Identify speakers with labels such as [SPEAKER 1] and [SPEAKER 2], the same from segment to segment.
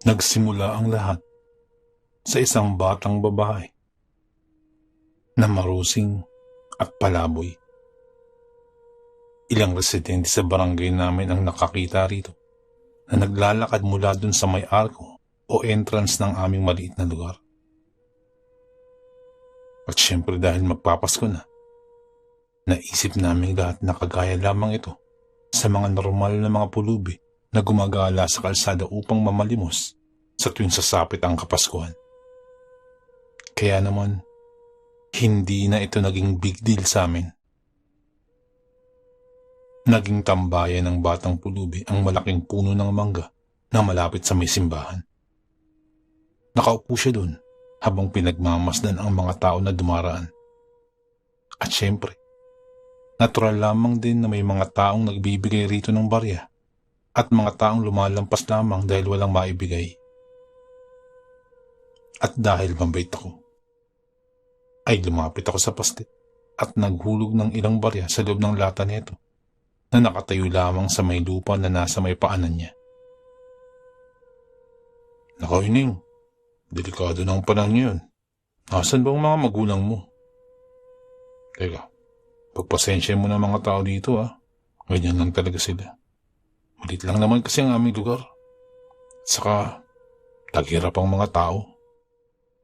[SPEAKER 1] Nagsimula ang lahat sa isang batang babae na marusing at palaboy. Ilang residente sa barangay namin ang nakakita rito na naglalakad mula dun sa may arko o entrance ng aming maliit na lugar. At syempre dahil magpapasko na, naisip namin lahat na kagaya lamang ito sa mga normal na mga pulubi na gumagala sa kalsada upang mamalimos sa tuwing sasapit ang Kapaskuhan. Kaya naman, hindi na ito naging big deal sa amin. Naging tambayan ng batang pulubi ang malaking puno ng mangga na malapit sa may simbahan. Nakaupo siya doon habang pinagmamasdan ang mga tao na dumaraan. At syempre, natural lamang din na may mga taong nagbibigay rito ng barya at mga taong lumalampas lamang dahil walang maibigay. At dahil mabait ako, ay lumapit ako sa pastit at naghulog ng ilang barya sa loob ng lata nito na nakatayo lamang sa may lupa na nasa may paanan niya. Nako Ining, delikado ng panahon ngayon. Nasaan ba ang mga magulang mo? Teka, pagpasensya mo ng mga tao dito Ganyan lang talaga sila. Malit lang naman kasi ang aming lugar. Saka, taghirap ang mga tao.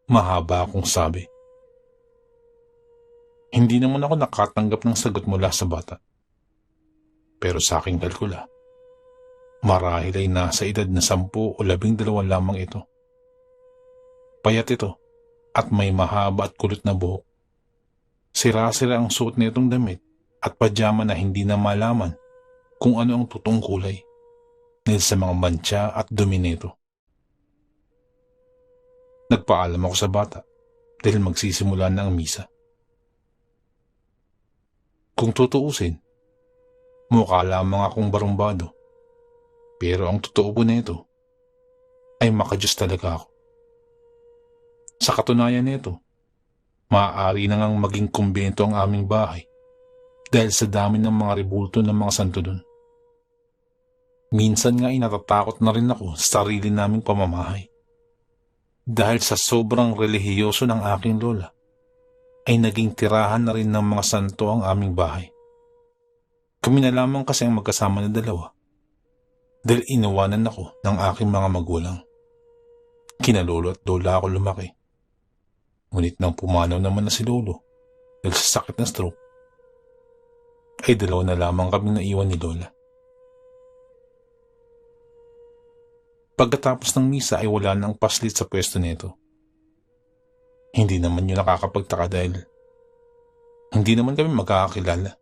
[SPEAKER 1] Mahaba akong sabi. Hindi naman ako nakatanggap ng sagot mula sa bata. Pero sa aking kalkula, marahil ay nasa edad na 10 o 12 lamang ito. Payat ito at may mahaba at kulot na buhok. Sira-sira ang suot nitong damit at pajama na hindi na malaman kung ano ang totoong kulay dahil sa mga mantsa at dumi nito. Nagpaalam ako sa bata dahil magsisimula na ang misa. Kung tutuusin, mukha lamang akong barumbado. Pero ang totoo po nito ay makajus talaga ako. Sa katunayan nito, maaari na ngang maging kumbento ang aming bahay dahil sa dami ng mga rebulto ng mga santo dun. Minsan nga natatakot na rin ako sa sarili naming pamamahay. Dahil sa sobrang relihiyoso ng aking lola, ay naging tirahan na rin ng mga santo ang aming bahay. Kami na lamang kasi ang magkasama na dalawa dahil iniwanan ako ng aking mga magulang. Kina lolo at lola ako lumaki. Ngunit nang pumanaw naman na si lolo dahil sa sakit ng stroke, ay dalawa na lamang kami naiwan ni lola. Pagkatapos ng misa ay wala na ang paslit sa pwesto nito. Hindi naman yun nakakapagtaka dahil hindi naman kami magkakakilala.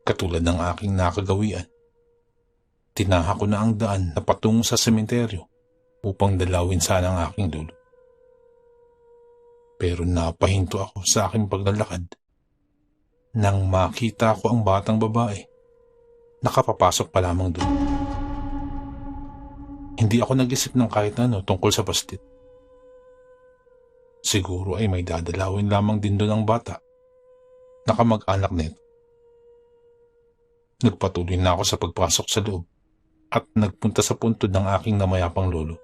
[SPEAKER 1] Katulad ng aking nakagawian, tinaha ko na ang daan na patungo sa sementeryo upang dalawin sana ang aking lolo. Pero napahinto ako sa aking paglalakad nang makita ko ang batang babae nakapapasok pa lamang doon. Hindi ako nag-isip ng kahit ano tungkol sa pastit. Siguro ay may dadalawin lamang din doon ang bata na kamag-anak nito. Nagpatuloy na ako sa pagpasok sa loob at nagpunta sa puntod ng aking namayapang lolo.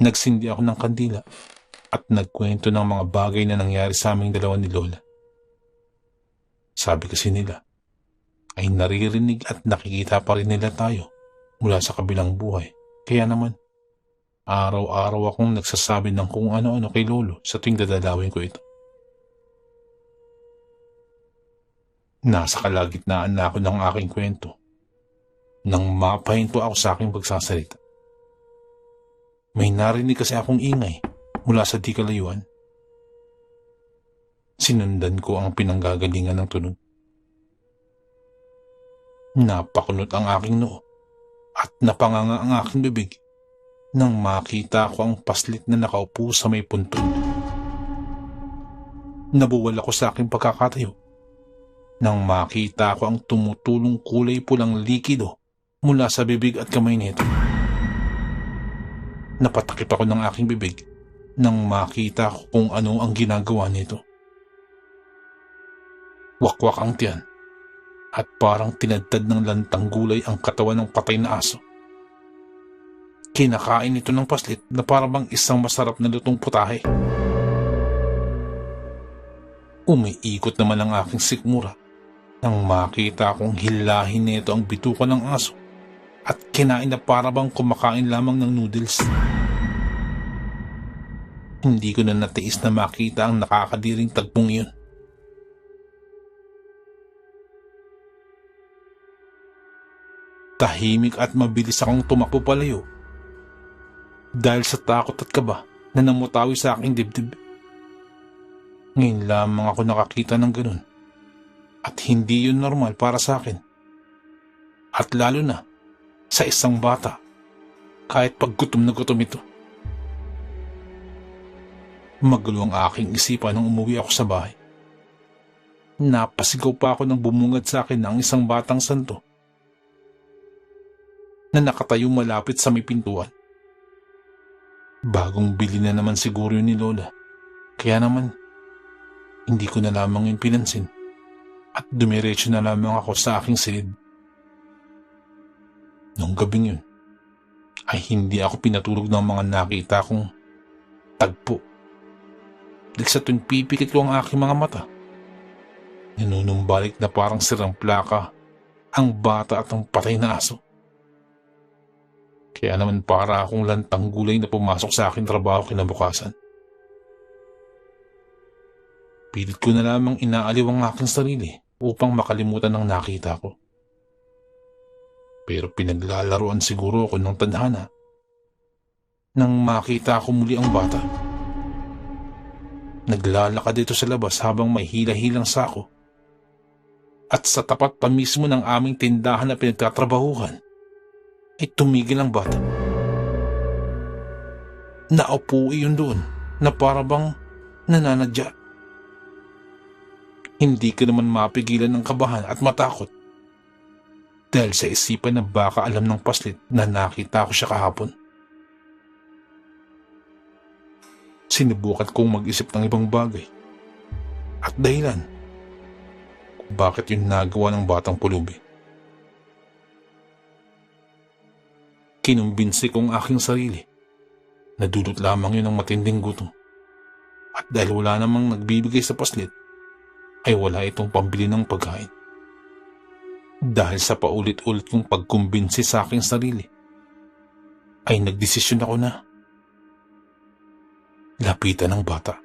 [SPEAKER 1] Nagsindi ako ng kandila at nagkwento ng mga bagay na nangyari sa aming dalawa ni lola. Sabi kasi nila ay naririnig at nakikita pa rin nila tayo mula sa kabilang buhay. Kaya naman, araw-araw akong nagsasabi ng kung ano-ano kay lolo sa tuwing dadalawin ko ito. Nasa kalagitnaan na ako ng aking kwento nang mapahinto ako sa aking pagsasalita. May narinig kasi akong ingay mula sa di kalayuan. Sinundan ko ang pinanggagalingan ng tunog. Napakunot ang aking noo at napanganga ang aking bibig nang makita ko ang paslit na nakaupo sa may puntod. Nabuwal ako sa aking pagkakatayo nang makita ko ang tumutulong kulay pulang likido mula sa bibig at kamay nito. Napatakip ako ng aking bibig nang makita ko kung ano ang ginagawa nito. Wakwak ang tiyan at parang tinadtad ng lantang gulay ang katawan ng patay na aso. Kinakain ito ng paslit na parang isang masarap na lutong putahe. Umiikot naman ang aking sikmura nang makita kong hilahin nito ang bituka ng aso at kinain na parang kumakain lamang ng noodles. Hindi ko na natiis na makita ang nakakadiring tagpong iyon. Tahimik at mabilis akong tumakbo palayo dahil sa takot at kaba na namutawi sa aking dibdib. Ngayon lamang ako nakakita ng ganun at hindi yun normal para sa akin. At lalo na sa isang bata kahit pag gutom na gutom ito. Magulo ang aking isipan nang umuwi ako sa bahay. Napasigaw pa ako nang bumungad sa akin ng isang batang santo na nakatayo malapit sa may pintuan. Bagong bili na naman siguro yun ni Lola. Kaya naman, hindi ko na lamang yun pinansin at dumiretso na lamang ako sa aking silid. Noong gabing yun, ay hindi ako pinatulog ng mga nakita kong tagpo. Dahil sa tuwing pipikit ko ang aking mga mata, nanunumbalik na parang sirang plaka ang bata at ang patay na aso. Kaya naman para akong lantang gulay na pumasok sa aking trabaho kinabukasan. Pilit ko na lamang inaaliw ang aking sarili upang makalimutan ang nakita ko. Pero pinaglalaruan siguro ako ng tadhana nang makita ko muli ang bata. Naglalakad dito sa labas habang may hila-hilang sako. At sa tapat pa mismo ng aming tindahan na pinagtatrabahuhan, ay tumigil ang bata. Naupo iyon doon na parabang nananadya. Hindi ko naman mapigilan ng kabahan at matakot dahil sa isipan na baka alam ng paslit na nakita ko siya kahapon. Sinubukan kong mag-isip ng ibang bagay at dahilan kung bakit yun nagawa ng batang pulubi. Kinumbinsi kong aking sarili na dulot lamang yun ng matinding gutom. At dahil wala namang nagbibigay sa paslit, ay wala itong pambili ng pagkain. Dahil sa paulit-ulit kong pagkumbinsi sa aking sarili, ay nagdesisyon ako na lapitan ng bata.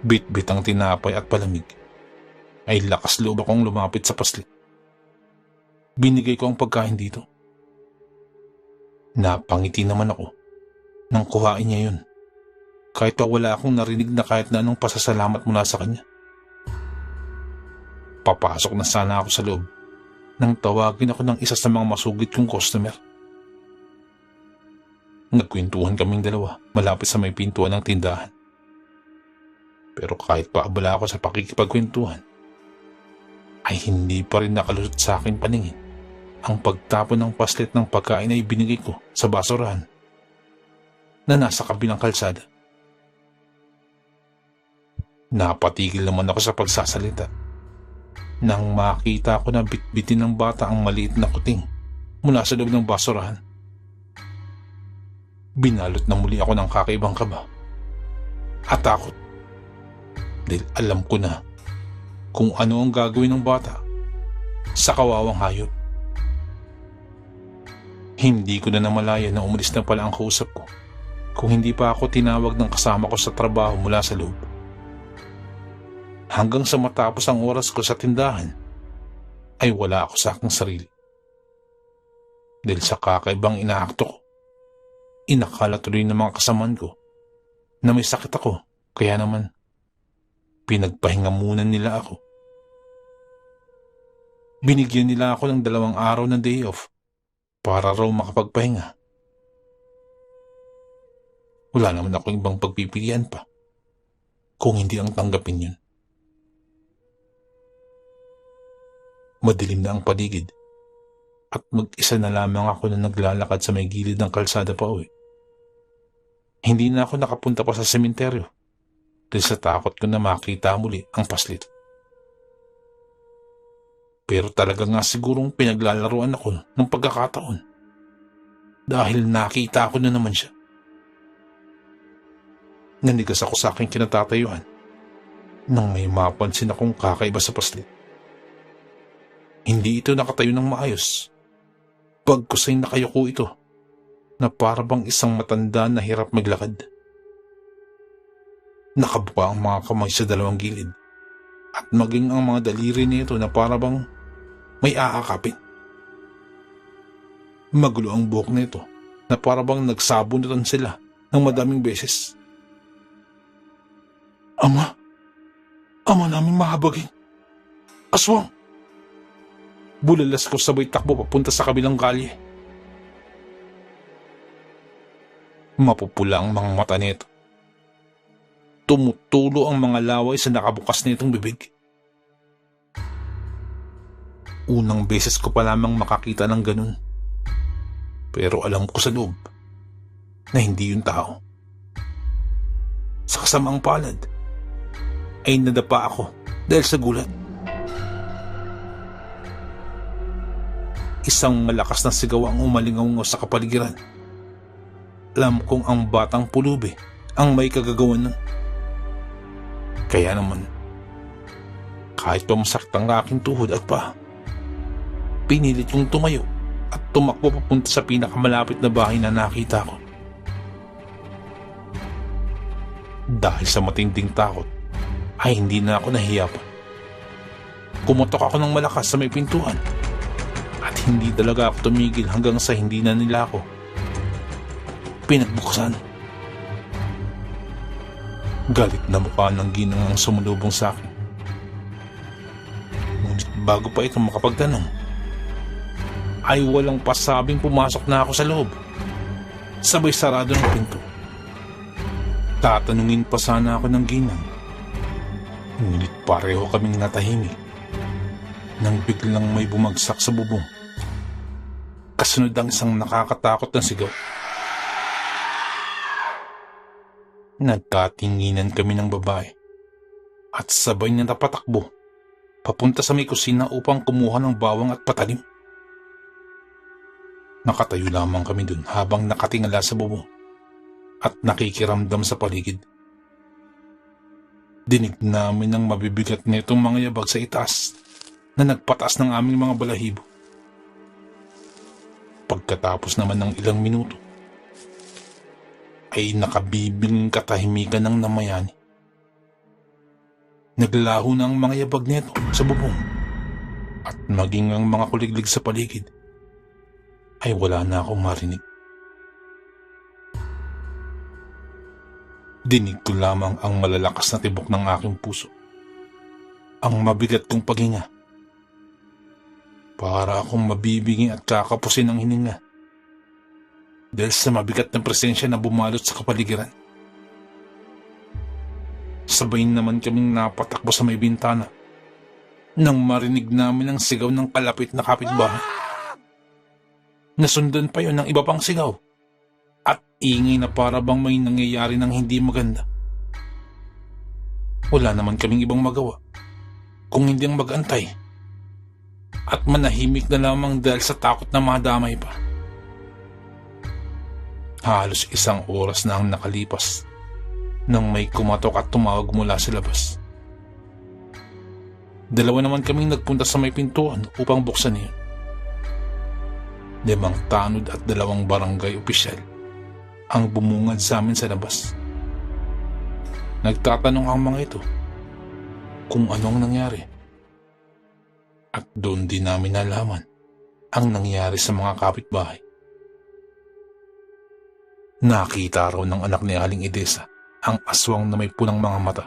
[SPEAKER 1] Bit-bit ang tinapay at palamig, ay lakas loob akong lumapit sa paslit. Binigay ko ang pagkain dito. Napangiti naman ako nang kuhain niya yun. Kahit pa wala akong narinig na kahit na anong pasasalamat mula sa kanya. Papasok na sana ako sa loob nang tawagin ako ng isa sa mga masugid kong customer. Nagkwentuhan kaming dalawa malapit sa may pintuan ng tindahan. Pero kahit pa abala ako sa pakikipagkwentuhan, ay hindi pa rin nakalusot sa akin paningin ang pagtapon ng paslit ng pagkain na ibinigay ko sa basurahan na nasa kabilang kalsada. Napatigil naman ako sa pagsasalita nang makita ko na bitbitin ng bata ang maliit na kuting mula sa loob ng basurahan. Binalot na muli ako ng kakaibang kaba at takot dahil alam ko na kung ano ang gagawin ng bata sa kawawang hayop. Hindi ko na namalayan na umalis na pala ang kausap ko kung hindi pa ako tinawag ng kasama ko sa trabaho mula sa loob. Hanggang sa matapos ang oras ko sa tindahan, ay wala ako sa aking sarili. Dahil sa kakaibang inaakto ko, inakala tuloy ng mga kasamaan ko na may sakit ako, kaya naman pinagpahinga muna nila ako. Binigyan nila ako ng 2 araw ng day off para raw makapagpahinga. Wala naman ako ibang pagpipilian pa kung hindi ang tanggapin yun. Madilim na ang paligid at mag-isa na lamang ako na naglalakad sa may gilid ng kalsada pa uwi. Hindi na ako nakapunta pa sa sementeryo dahil sa takot ko na makita muli ang paslit. Pero talaga nga sigurong pinaglalaruan ako ng pagkakataon dahil nakita ko na naman siya. Nanigas ako sa aking kinatatayuan nang may mapansin akong kakaiba sa paslit. Hindi ito nakatayo ng maayos. Pagkus ay nakayuko ito na para bang isang matanda na hirap maglakad. Nakabuka ang mga kamay sa dalawang gilid at maging ang mga daliri nito na para bang may aakapin. Magulo ang buhok nito na para bang nagsabunutan sila ng madaming beses. Ama! Ama naming mahabagin! Aswang! Bulalas ko sabay takbo papunta sa kabilang kalye. Mapupula ang mga mata nito. Tumutulo ang mga laway sa nakabukas nitong bibig. Unang beses ko pa lamang makakita ng ganun. Pero alam ko sa loob na hindi yung tao. Sa kasamang palad ay nadapa ako dahil sa gulat. Isang malakas na sigaw ang umalingaw sa kapaligiran. Alam kong ang batang pulubi ang may kagagawan nun. Kaya naman, kahit pa masakit ang aking tuhod at paa, pinilit kong tumayo at tumakbo papunta sa pinakamalapit na bahay na nakita ko. Dahil sa matinding takot, ay hindi na ako nahiya pa. Kumotok ako ng malakas sa may pintuan at hindi talaga ako tumigil hanggang sa hindi na nila ako pinagbuksan. Galit na mukha ng ginang ang sumulubong sa akin. Ngunit bago pa ito makapagtanong, ay walang pasabing pumasok na ako sa loob. Sabay sarado ng pinto. Tatanungin pa sana ako ng ginang. Ngunit pareho kaming natahimik nang biglang may bumagsak sa bubong. Kasunod ang isang nakakatakot na sigaw. Nagkatinginan kami ng babae at sabay na napatakbo papunta sa may kusina upang kumuha ng bawang at patalim. Nakatayo lamang kami dun habang nakatingala sa bubong at nakikiramdam sa paligid. Dinig namin ang mabibigat nitong mga yabag sa itaas na nagpataas ng aming mga balahibo. Pagkatapos naman ng ilang minuto, ay nakabibing katahimikan ng namayani. Naglaho na ang mga yabag nito sa bubong at maging ang mga kuliglig sa paligid ay wala na akong marinig. Dinig ko lamang ang malalakas na tibok ng aking puso. Ang mabigat kong paghinga. Para akong mabibiging at kakapusin ang hininga. Dahil sa mabigat na presensya na bumalot sa kapaligiran. Sabay naman kaming napatakbo sa may bintana nang marinig namin ang sigaw ng kalapit na kapitbahay. Nasundan pa yon ng iba pang sigaw at ingay na para bang may nangyayari ng hindi maganda. Wala naman kaming ibang magawa kung hindi ang mag-antay at manahimik na lamang dahil sa takot na madamay pa. Halos isang oras na ang nakalipas nang may kumatok at tumawag mula sa labas. Dalawa naman kaming nagpunta sa may pintuan upang buksan niya. 5 tanod at 2 barangay opisyal ang bumungad sa amin sa labas. Nagtatanong ang mga ito kung anong nangyari. At doon din namin nalaman ang nangyari sa mga kapitbahay. Nakita raw ng anak ni Aling Edesa ang aswang na may pulang mga mata.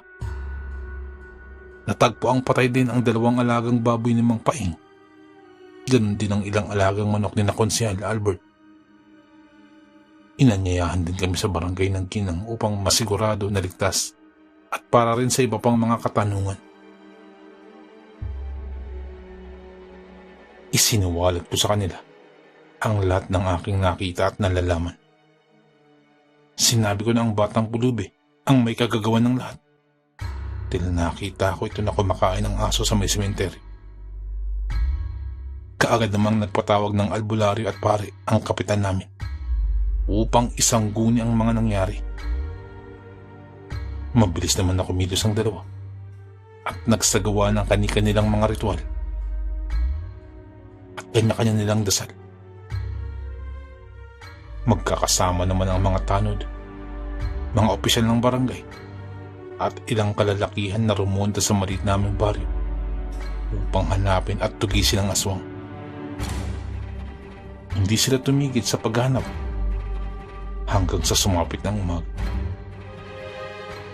[SPEAKER 1] Natagpo ang patay din ang 2 alagang baboy ni Mang Paing. Ganon din ang ilang alagang manok ni na Konsehal Albert. Inanyayahan din kami sa barangay ng Ginang upang masigurado na ligtas at para rin sa iba pang mga katanungan. Isinuwalat ko sa kanila ang lahat ng aking nakita at nalalaman. Sinabi ko na ang batang pulubi ang may kagagawan ng lahat. Dahil nakita ko ito na kumakain ng aso sa may sementeryo. Kaagad namang nagpatawag ng albularyo at pare ang kapitan namin upang isangguni ang mga nangyari. Mabilis naman na kumilos ang dalawa at nagsagawa ng kani-kanilang mga ritual at kanya-kanya nilang dasal. Magkakasama naman ang mga tanod, mga opisyal ng barangay at ilang kalalakihan na rumonda sa maliit naming baryo upang hanapin at tugisin ang aswang. Hindi sila tumigil sa paghanap hanggang sa sumapit ng umaga.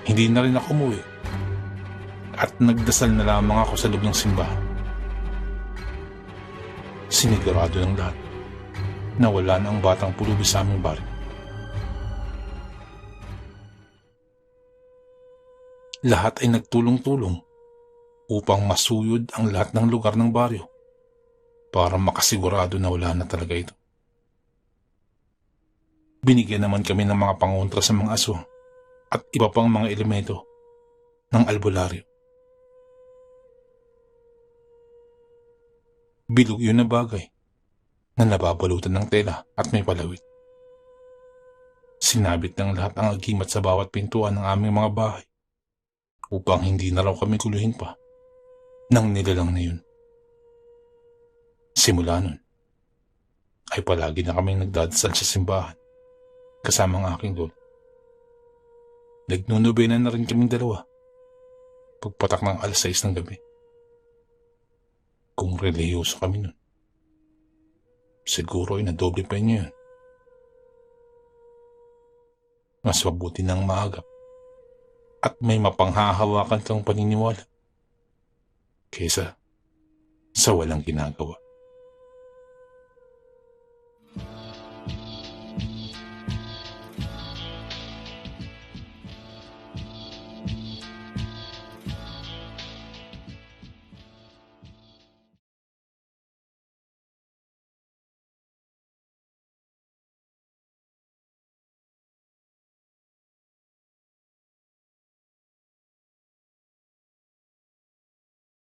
[SPEAKER 1] Hindi na rin ako umuwi at nagdasal na lamang ako sa loob ng simbahan. Sinigurado ng lahat na wala na ang batang pulubi sa aming baryo. Lahat ay nagtulong-tulong upang masuyod ang lahat ng lugar ng baryo para makasigurado na wala na talaga ito. Binigyan naman kami ng mga pangontra sa mga aswang at iba pang mga elemento ng albularyo. Bilog yun na bagay na nababalutan ng tela at may palawit. Sinabit ng lahat ang agimat sa bawat pintuan ng aming mga bahay upang hindi na raw kami kuluhin pa ng nilalang na yun. Simula nun, ay palagi na kaming nagdadasal sa simbahan kasama ang aking lolo. Nagnunubena na rin kaming dalawa pagpatak ng 6:00 ng gabi. Kung relihiyoso kami nun, siguro ay nadoble pa niya yun. Mas mabuti ng maagap at may mapanghahawakan kang paniniwala kaysa sa walang ginagawa.